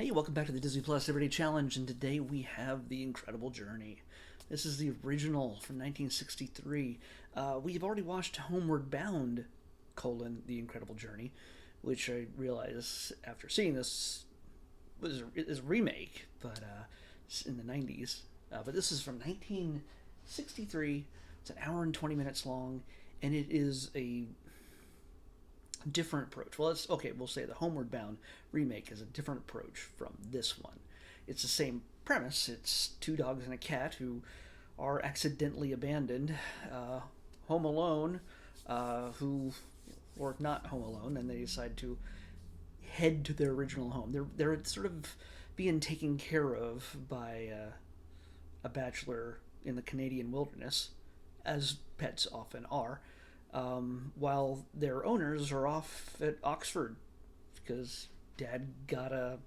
Hey, welcome back to the Disney Plus Everyday Challenge, and today we have The Incredible Journey. This is the original from 1963. We've already watched Homeward Bound, The Incredible Journey, which I realize after seeing this is a remake, but in the 90s. But this is from 1963. It's an hour and 20 minutes long, and it is a different approach. Well, it's okay. We'll say the Homeward Bound remake is a different approach from this one. It's the same premise. It's two dogs and a cat who are accidentally abandoned, home alone, who or not home alone, and they decide to head to their original home. They're sort of being taken care of by a bachelor in the Canadian wilderness, as pets often are, while their owners are off at Oxford because Dad got a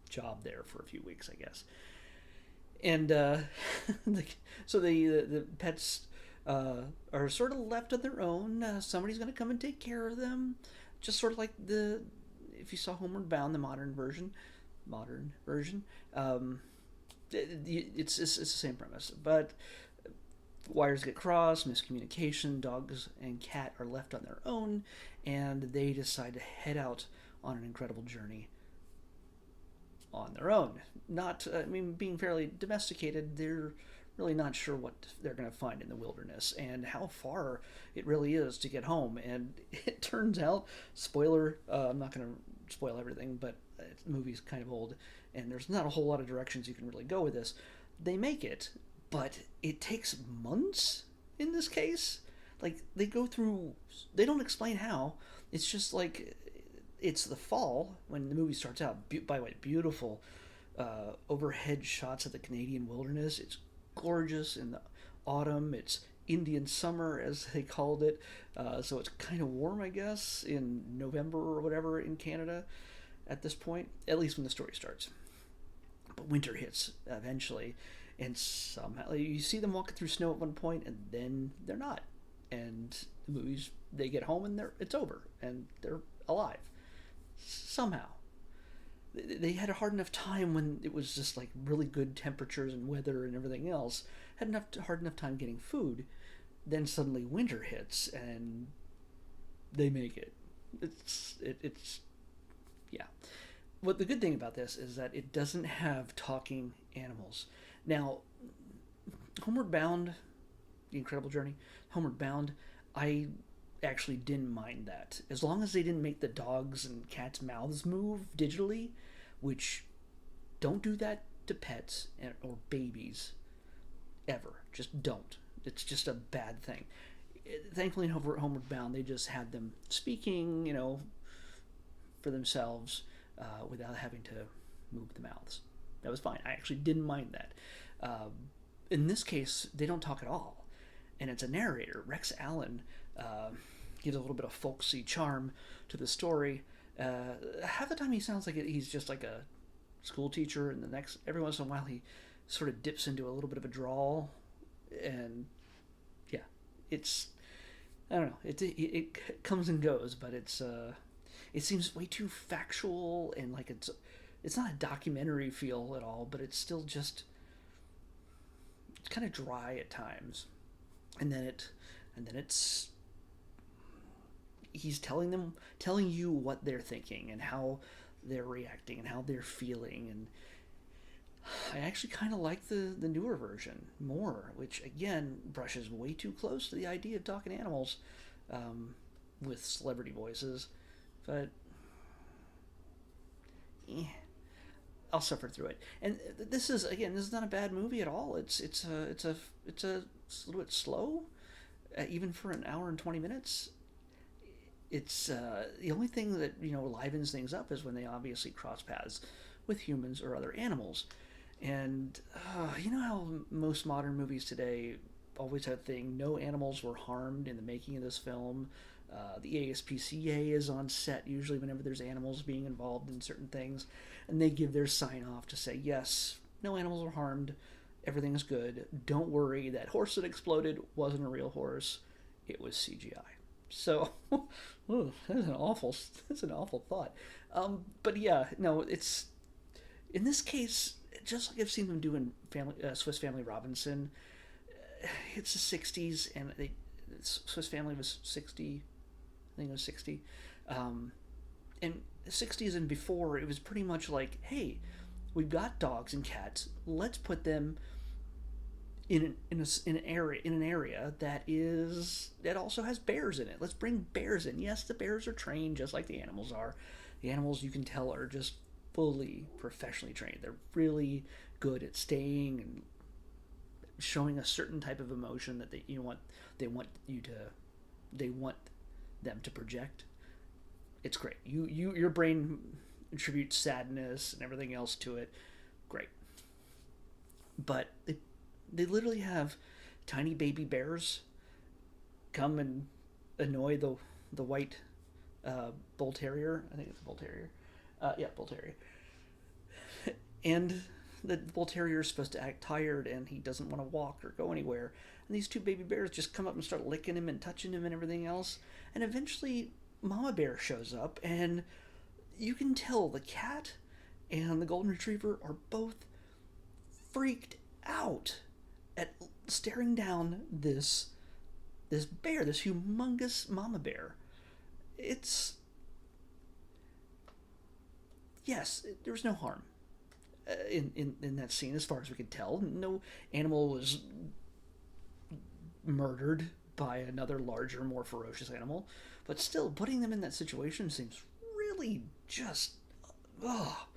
job there for a few weeks, I guess. And so the pets are sort of left on their own. Somebody's going to come and take care of them, just sort of like the if you saw Homeward Bound, the modern version. It's the same premise, but wires get crossed, miscommunication, dogs and cat are left on their own, and they decide to head out on an incredible journey on their own. Not, being fairly domesticated, they're really not sure what they're going to find in the wilderness and how far it really is to get home. And it turns out, spoiler, I'm not going to spoil everything, but the movie's kind of old, and there's not a whole lot of directions you can really go with this. They make it, but it takes months in this case. Like, they don't explain how. It's just like, it's the fall when the movie starts out. By the way, beautiful overhead shots of the Canadian wilderness. It's gorgeous in the autumn. It's Indian summer, as they called it. So it's kind of warm, I guess, in November or whatever in Canada at this point, at least when the story starts. But winter hits eventually, and somehow you see them walking through snow at one point, and then they're not. And the movies, they get home and it's over, and they're alive somehow. They had a hard enough time when it was just like really good temperatures and weather and everything else. Had hard enough time getting food. Then suddenly winter hits and they make it. It's yeah. What the good thing about this is that it doesn't have talking animals. Now, Homeward Bound, The Incredible Journey, Homeward Bound, I actually didn't mind that. As long as they didn't make the dogs and cats' mouths move digitally, which don't do that to pets or babies ever. Just don't. It's just a bad thing. Thankfully, in Homeward Bound, they just had them speaking, for themselves without having to move the mouths. That was fine. I actually didn't mind that. In this case, they don't talk at all. And it's a narrator, Rex Allen, gives a little bit of folksy charm to the story. Half the time he sounds like he's just like a school teacher, and every once in a while he sort of dips into a little bit of a drawl. And yeah, I don't know, it comes and goes, but it seems way too factual, and like it's not a documentary feel at all, but it's still just, it's kind of dry at times. And then it's he's telling you what they're thinking and how they're reacting and how they're feeling. And I actually kind of like the newer version more, which again brushes way too close to the idea of talking animals with celebrity voices. But I'll suffer through it. And this is not a bad movie at all. It's a little bit slow, even for an hour and 20 minutes. It's the only thing that livens things up is when they obviously cross paths with humans or other animals. And you know how most modern movies today always have a thing: no animals were harmed in the making of this film. The ASPCA is on set usually whenever there's animals being involved in certain things, and they give their sign off to say, yes, no animals were harmed, everything is good. Don't worry, that horse that exploded wasn't a real horse, it was CGI. So, that's an awful thought. But yeah, no, it's In this case, just like I've seen them do in Swiss Family Robinson, it's the '60s, and Swiss Family was 60. I think it was 60. Um, and the '60s and before, it was pretty much like, hey, we've got dogs and cats. Let's put them in an area that also has bears in it. Let's bring bears in. Yes, the bears are trained just like the animals are. The animals, you can tell, are just fully professionally trained. They're really good at staying and showing a certain type of emotion that they want you to they want them to project. It's great. Your brain attributes sadness and everything else to it. Great. But they literally have tiny baby bears come and annoy the white bull terrier. I think it's a bull terrier. Yeah, bull terrier. And the bull terrier is supposed to act tired, and he doesn't want to walk or go anywhere. And these two baby bears just come up and start licking him and touching him and everything else. And eventually, Mama Bear shows up, and you can tell the cat and the golden retriever are both freaked out at staring down this bear, this humongous mama bear. It's yes, there was no harm in that scene as far as we could tell. No animal was murdered by another larger, more ferocious animal, but still, putting them in that situation seems really just oh,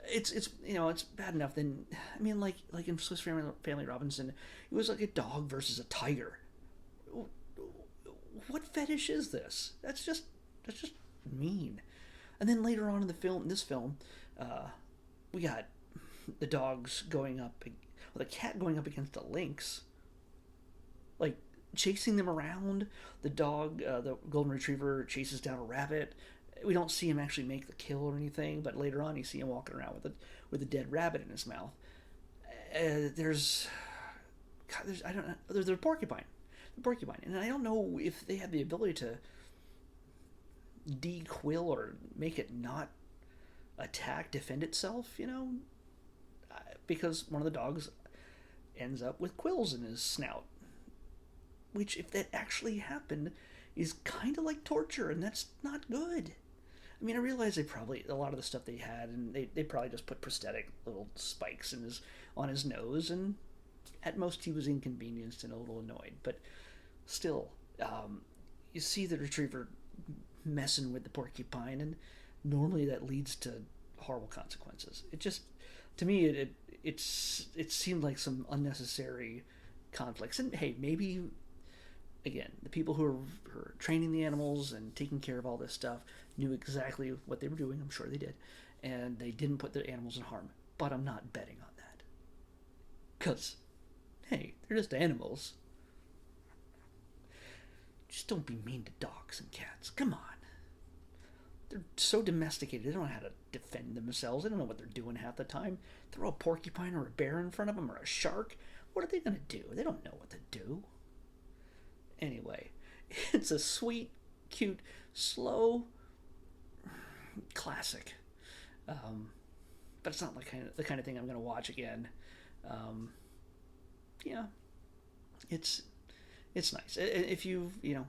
it's it's bad enough. Then I mean, like in Family Robinson, it was like a dog versus a tiger. What fetish is this? That's just mean. And then later on in this film, we got the dogs going up, well, the cat going up against a lynx, like chasing them around. The dog, the golden retriever, chases down a rabbit. We don't see him actually make the kill or anything, but later on you see him walking around with a dead rabbit in his mouth. There's, God, I don't know. There's a porcupine, and I don't know if they had the ability to de-quill or make it not attack, defend itself. Because one of the dogs ends up with quills in his snout, which, if that actually happened, is kind of like torture, and that's not good. I mean, I realize a lot of the stuff they had, and they probably just put prosthetic little spikes on his nose, and at most he was inconvenienced and a little annoyed. But still, you see the retriever messing with the porcupine, and normally that leads to horrible consequences. It just, to me, it seemed like some unnecessary conflicts. And hey, maybe again, the people who are training the animals and taking care of all this stuff knew exactly what they were doing. I'm sure they did, and they didn't put the animals in harm. But I'm not betting on that, because hey, they're just animals. Just don't be mean to dogs and cats. Come on. They're so domesticated, they don't know how to defend themselves. They don't know what they're doing half the time. Throw a porcupine or a bear in front of them, or a shark. What are they going to do? They don't know what to do. Anyway, it's a sweet, cute, slow classic. But it's not the kind of thing I'm going to watch again. Yeah, it's nice. If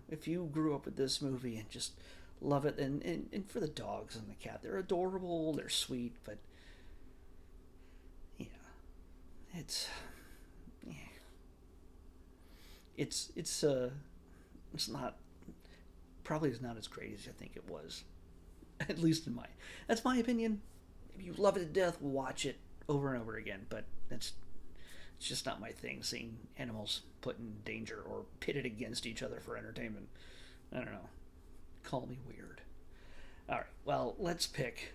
if you grew up with this movie and just love it, and for the dogs and the cat, they're adorable, they're sweet, but yeah, it's it's not, probably is not as great as I think it was. At least that's my opinion. If you love it to death, watch it over and over again. But it's just not my thing. Seeing animals put in danger or pitted against each other for entertainment. I don't know. Call me weird. All right. Well, let's pick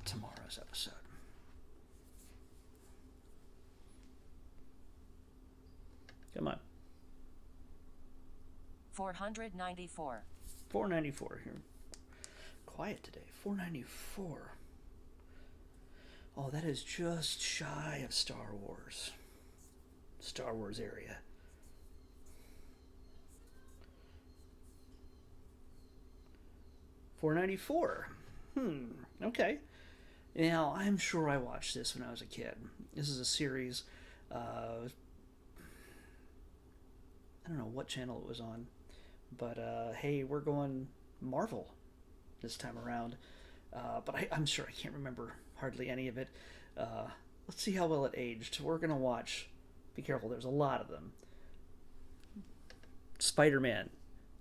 tomorrow's episode. Come on. 494. 494 here. Quiet today. 494. Oh, that is just shy of Star Wars. Star Wars area. $4.94. Okay. Now, I'm sure I watched this when I was a kid. This is a series. I don't know what channel it was on, but hey, we're going Marvel this time around. But I'm sure I can't remember hardly any of it. Let's see how well it aged. We're going to watch. Be careful, there's a lot of them. Spider-Man,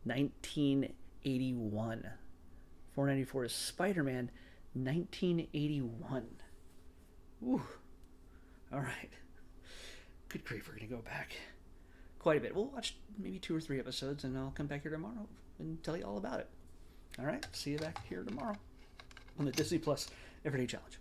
1981. 494 is Spider-Man, 1981. Ooh. All right. Good grief, we're going to go back quite a bit. We'll watch maybe 2 or 3 episodes, and I'll come back here tomorrow and tell you all about it. All right, see you back here tomorrow on the Disney Plus Everyday Challenge.